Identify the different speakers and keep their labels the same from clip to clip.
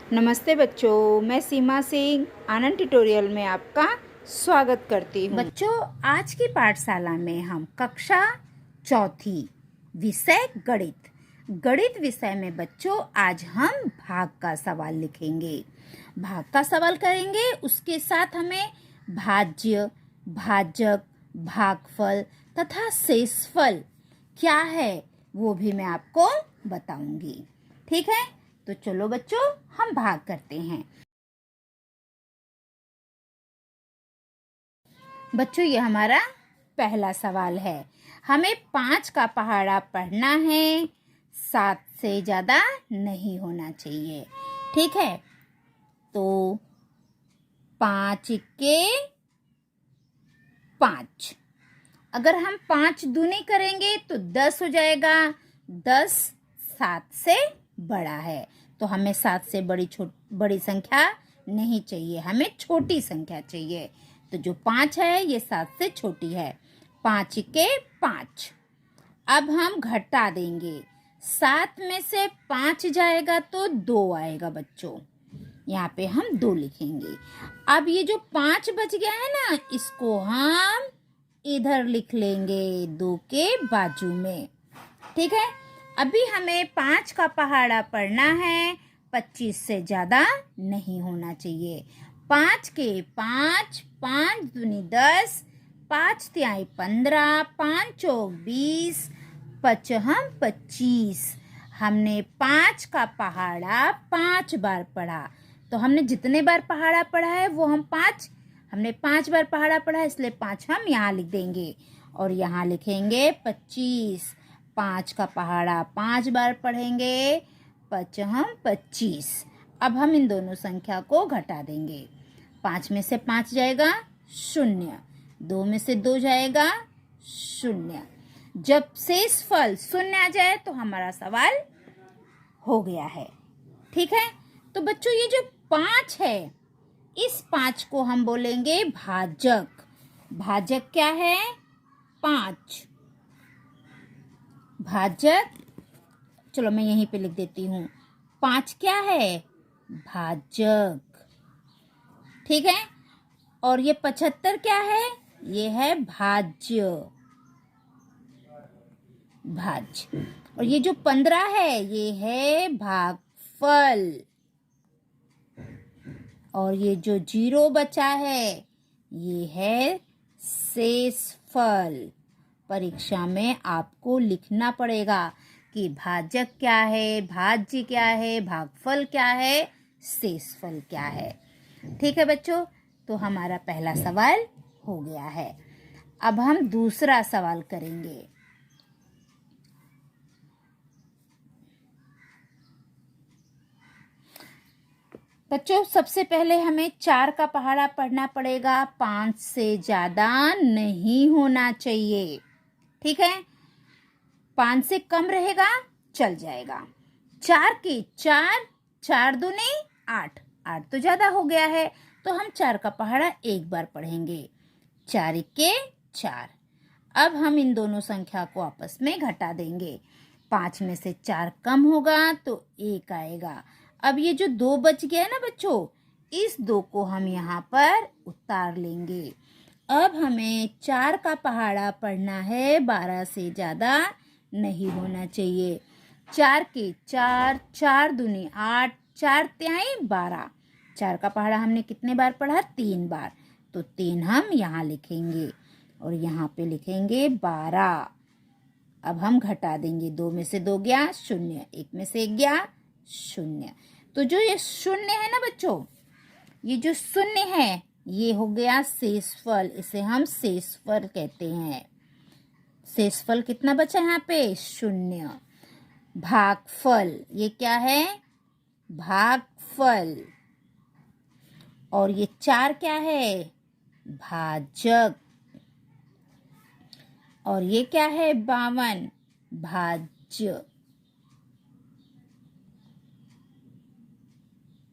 Speaker 1: नमस्ते बच्चों, मैं सीमा सिंह आनंद ट्यूटोरियल में आपका स्वागत करती हूँ।
Speaker 2: बच्चों, आज की पाठशाला में हम कक्षा चौथी विषय गणित विषय में बच्चों आज हम भाग का सवाल लिखेंगे। भाग का सवाल करेंगे, उसके साथ हमें भाज्य, भाजक, भागफल तथा शेषफल क्या है वो भी मैं आपको बताऊंगी। ठीक है, तो चलो बच्चों हम भाग करते हैं। बच्चों, ये हमारा पहला सवाल है। हमें 5 का पहाड़ा पढ़ना है, 7 से ज्यादा नहीं होना चाहिए। ठीक है, तो 5 के 5, अगर हम 5 दूनी करेंगे तो 10 हो जाएगा। 10 7 से बड़ा है, तो हमें 7 से बड़ी संख्या नहीं चाहिए, हमें छोटी संख्या चाहिए। तो जो 5 है ये 7 से छोटी है। 5 के 5। अब हम घटा देंगे, 7 में से 5 जाएगा तो 2 आएगा बच्चों। यहाँ पे हम 2 लिखेंगे। अब ये जो 5 बच गया है ना, इसको हम इधर लिख लेंगे 2 के बाजू में। ठीक है, अभी हमें 5 का पहाड़ा पढ़ना है, 25 से ज्यादा नहीं होना चाहिए। 5 के 5, 5 दूनी 10, 5 तिहाई 15, 5 चौक 20, 5 25। हमने 5 का पहाड़ा 5 बार पढ़ा, तो हमने जितने बार पहाड़ा पढ़ा है वो हमने 5 बार पहाड़ा पढ़ा है, इसलिए 5 हम यहाँ लिख देंगे और यहाँ लिखेंगे 25। 5 का पहाड़ा 5 बार पढ़ेंगे, 5 25। अब हम इन दोनों संख्या को घटा देंगे। 5 में से 5 जाएगा 0, 2 में से 2 जाएगा 0। जब शेषफल 0 आ जाए तो हमारा सवाल हो गया है। ठीक है, तो बच्चों ये जो 5 है, इस 5 को हम बोलेंगे भाजक। भाजक क्या है? 5। भाजक, चलो मैं यहीं पे लिख देती हूँ। 5 क्या है? भाजक। ठीक है, और ये 75 क्या है? ये है भाज्य। और ये जो 15 है ये है भागफल। और ये जो 0 बचा है ये है शेषफल। परीक्षा में आपको लिखना पड़ेगा कि भाजक क्या है, भाज्य क्या है, भागफल क्या है, शेषफल क्या है। ठीक है बच्चों, तो हमारा पहला सवाल हो गया है। अब हम दूसरा सवाल करेंगे। बच्चों, सबसे पहले हमें 4 का पहाड़ा पढ़ना पड़ेगा, 5 से ज्यादा नहीं होना चाहिए। ठीक है, 5 से कम रहेगा चल जाएगा। 4 के 4, 4 दूनी 8, 8 तो ज्यादा हो गया है, तो हम 4 का पहाड़ा एक बार पढ़ेंगे। 4 के 4। अब हम इन दोनों संख्या को आपस में घटा देंगे। 5 में से 4 कम होगा तो 1 आएगा। अब ये जो 2 बच गया है ना बच्चों, इस 2 को हम यहाँ पर उतार लेंगे। अब हमें 4 का पहाड़ा पढ़ना है, 12 से ज्यादा नहीं होना चाहिए। 4 के 4, 4 दूनी 8, 4 तिहाई 12। 4 का पहाड़ा हमने कितने बार पढ़ा? 3 बार, तो 3 हम यहाँ लिखेंगे और यहाँ पे लिखेंगे 12। अब हम घटा देंगे, 2 में से 2 गया 0, 1 में से 1 गया 0। तो जो ये 0 है ना बच्चों, ये जो 0 है ये हो गया शेषफल, इसे हम शेषफल कहते हैं। शेषफल कितना बचा यहाँ पे? 0। भागफल, ये क्या है? भागफल। और ये 4 क्या है? भाजक। और ये क्या है? 52, भाज्य।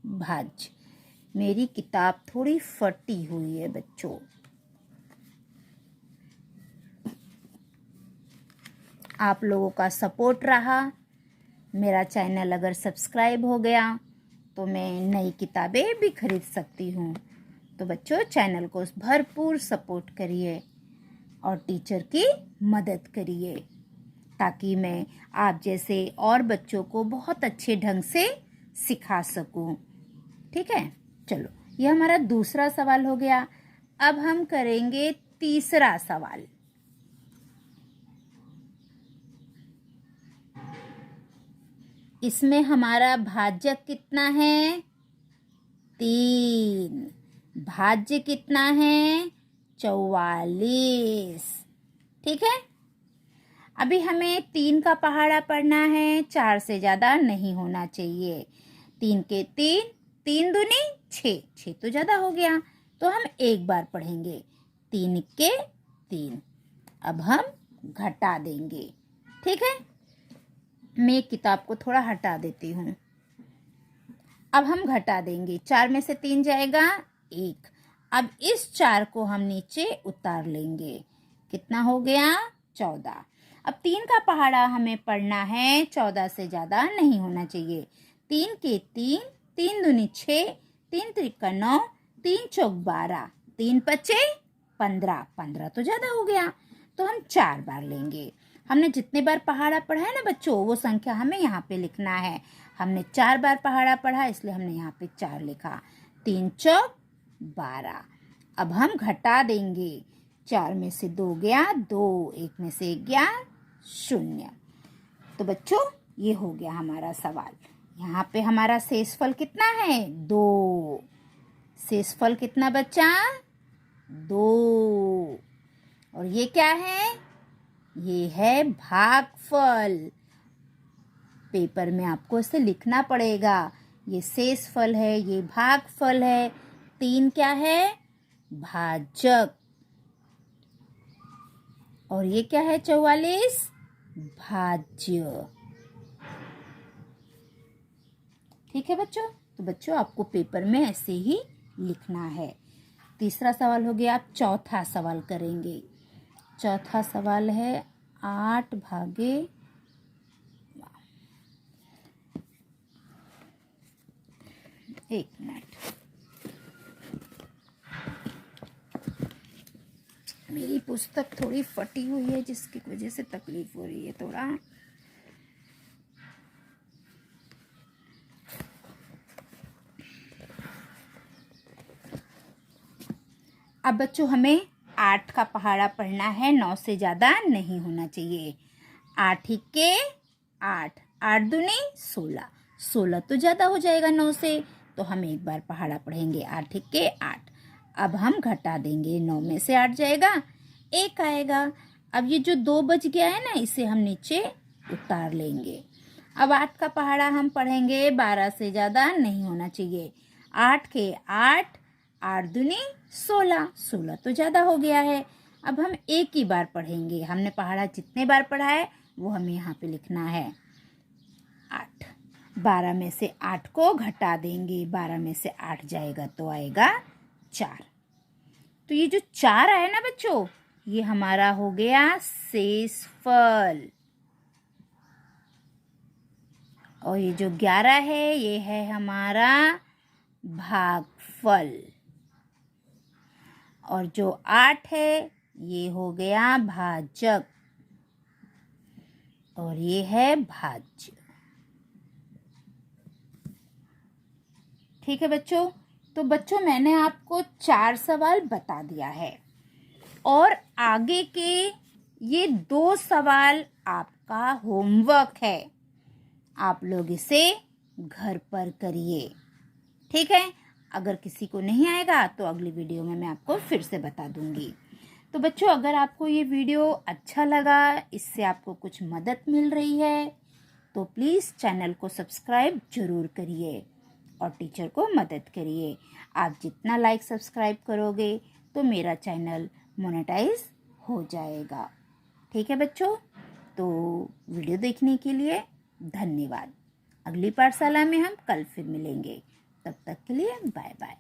Speaker 2: भाज्य। मेरी किताब थोड़ी फटी हुई है बच्चों। आप लोगों का सपोर्ट रहा, मेरा चैनल अगर सब्सक्राइब हो गया तो मैं नई किताबें भी खरीद सकती हूँ। तो बच्चों, चैनल को भरपूर सपोर्ट करिए और टीचर की मदद करिए, ताकि मैं आप जैसे और बच्चों को बहुत अच्छे ढंग से सिखा सकूं। ठीक है, चलो, ये हमारा दूसरा सवाल हो गया। अब हम करेंगे तीसरा सवाल। इसमें हमारा भाजक कितना है? 3। भाज्य कितना है? 44। ठीक है, अभी हमें 3 का पहाड़ा पढ़ना है, 4 से ज़्यादा नहीं होना चाहिए। 3 के 3, 3 दूनी 6, 6 तो ज़्यादा हो गया, तो हम एक बार पढ़ेंगे। 3 के 3। अब हम घटा देंगे। ठीक है, मैं किताब को थोड़ा हटा देती हूँ। अब हम घटा देंगे। 4 में से 3 जाएगा 1। अब इस 4 को हम नीचे उतार लेंगे। कितना हो गया? 14। अब 3 का पहाड़ा हमें पढ़ना है, 14 से ज़्यादा नहीं होना चाहिए। 3 के 3, 3 दूनी 6, 3 त्रिका 9, 3 चौक 12, 3 पचे 15, 15 तो ज़्यादा हो गया, तो हम 4 बार लेंगे। हमने जितने बार पहाड़ा पढ़ा है ना बच्चों, वो संख्या हमें यहाँ पे लिखना है। हमने 4 बार पहाड़ा पढ़ा, इसलिए हमने यहाँ पे 4 लिखा। 3 चौक 12। अब हम घटा देंगे। 4 में से 2 गया 2, 1 में से 1 गया 0। तो बच्चों, ये हो गया हमारा सवाल। यहाँ पे हमारा शेषफल कितना है? 2। शेषफल कितना बचा? 2। और ये क्या है? ये है भागफल। पेपर में आपको इसे लिखना पड़ेगा। ये शेषफल है, ये भागफल है। 3 क्या है? भाजक। और ये क्या है? 44 भाज्य। ठीक है बच्चों, तो बच्चों आपको पेपर में ऐसे ही लिखना है। तीसरा सवाल हो गया। आप चौथा सवाल करेंगे। चौथा सवाल है 8 भागे 1 मिनट, मेरी पुस्तक थोड़ी फटी हुई है, जिसकी वजह से तकलीफ हो रही है थोड़ा। अब बच्चों, हमें 8 का पहाड़ा पढ़ना है, 9 से ज़्यादा नहीं होना चाहिए। 8 के 8, 8 दूनी 16, 16 तो ज़्यादा हो जाएगा 9 से, तो हम एक बार पहाड़ा पढ़ेंगे। 8 के 8। अब हम घटा देंगे। 9 में से 8 जाएगा 1 आएगा। अब ये जो 2 बच गया है ना, इसे हम नीचे उतार लेंगे। अब 8 का पहाड़ा हम पढ़ेंगे, 12 से ज़्यादा नहीं होना चाहिए। 8 के 8, 8 दूनी 16, 16 तो ज़्यादा हो गया है। अब हम एक ही बार पढ़ेंगे। हमने पहाड़ा जितने बार पढ़ा है वो हमें यहाँ पे लिखना है 8। 12 में से 8 को घटा देंगे। 12 में से 8 जाएगा तो आएगा 4। तो ये जो 4 आया ना बच्चों, ये हमारा हो गया शेषफल। और ये जो 11 है, ये है हमारा भागफल। और जो 8 है, ये हो गया भाजक। और ये है भाज्य। ठीक है बच्चों, तो बच्चों मैंने आपको 4 सवाल बता दिया है, और आगे के ये 2 सवाल आपका होमवर्क है। आप लोग इसे घर पर करिए। ठीक है, अगर किसी को नहीं आएगा तो अगली वीडियो में मैं आपको फिर से बता दूंगी। तो बच्चों, अगर आपको ये वीडियो अच्छा लगा, इससे आपको कुछ मदद मिल रही है, तो प्लीज़ चैनल को सब्सक्राइब जरूर करिए और टीचर को मदद करिए। आप जितना लाइक सब्सक्राइब करोगे तो मेरा चैनल मोनेटाइज हो जाएगा। ठीक है बच्चों, तो वीडियो देखने के लिए धन्यवाद। अगली पाठशाला में हम कल फिर मिलेंगे। तब तक के लिए बाय बाय।